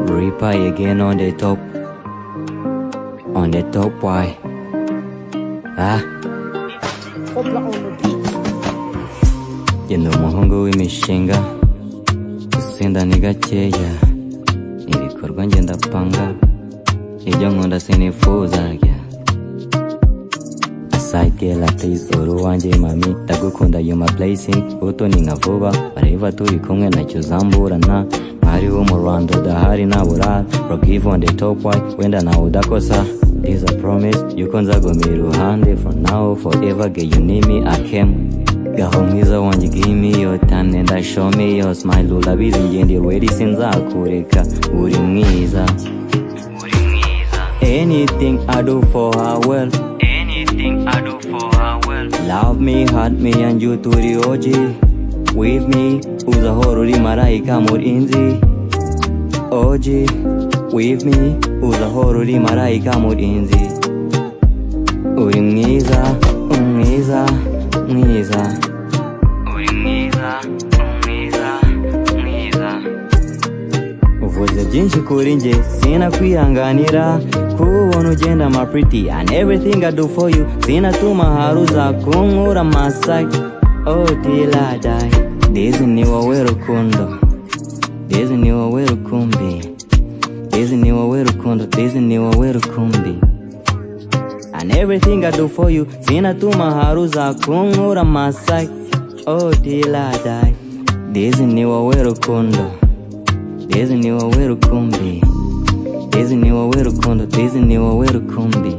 Reply again on the top. On the top, why? Genda umuhungu w'imishinga, gusinda ni gakeya, ibikorwa ngenda panga, ibyo nkunda sinifuza. Aside la please uru wanje mami, ndagukunda you my blessing, utoni nka vuba, bareba turi kumwe nacyo zamburana, hari wo mu Rwanda udahari nabura, forgive on the top why, wenda nawe udakosa. This a promise, yuko nzagumira iruhande, from now forever, girl you need me, I came. Gaho mwiza wanje give me your time and I show me your smile, urabizi ngende ready sinzakureka, uri mwiza. Anything I do for her well, anything I do for her well. Love me, hurt me and you to the OG. With me, uzahora uri marayika murinzi. OG, with me, uzahora uri marayika murinzi. Uri mwiza, mwiza, mwiza. Uri mwiza, mwiza, mwiza. Uvuze byinshi kuri nje, sinakwihanganira kubona ugenda my pretty and everything I do for you. Sinatuma haruza kunkura masaki, oh till I die. This ni wowe rukundo, this ni wowe rukumbi, this ni wowe rukundo, this ni wowe rukumbi. And everything I do for you, sinatuma haruza kunkura masaki, oh till I die. This ni wowe rukundo, this ni wowe rukumbi, this ni wowe rukundo, this ni wowe rukumbi.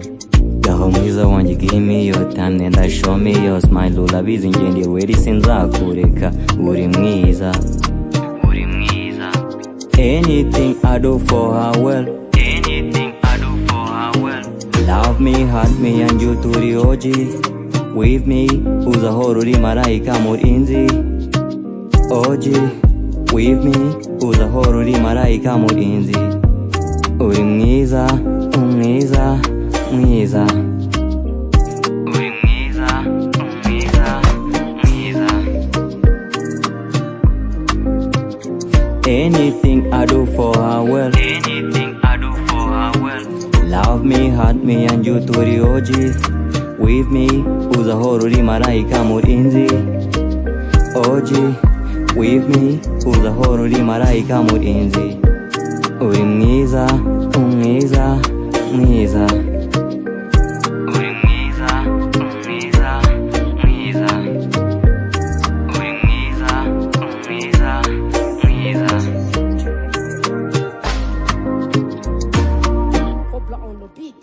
Gaho mwiza wanje give me your time and I show me your smile, urabizi ngende ready sinzakureka, uri mwiza. Uri mwiza. Anything I do for her well, anything I do for her well. Love me, hurt me and you to the OG. With me, uzahora uri marayika murinzi. OG, with me, uzahora uri marayika murinzi. Uri mwiza, mwiza, mwiza. Uri mwiza, mwiza, mwiza. Anything I do for her well, anything I do for her well. Love me, hurt me and you to the OG. With me, uzahora uri marayika murinzi. OG, with me, uzahora uri marayika murinzi. Uri mwiza, mwiza, mwiza. Uri mwiza, mwiza, mwiza. Uri mwiza, mwiza, mwiza. Hopla on the beat.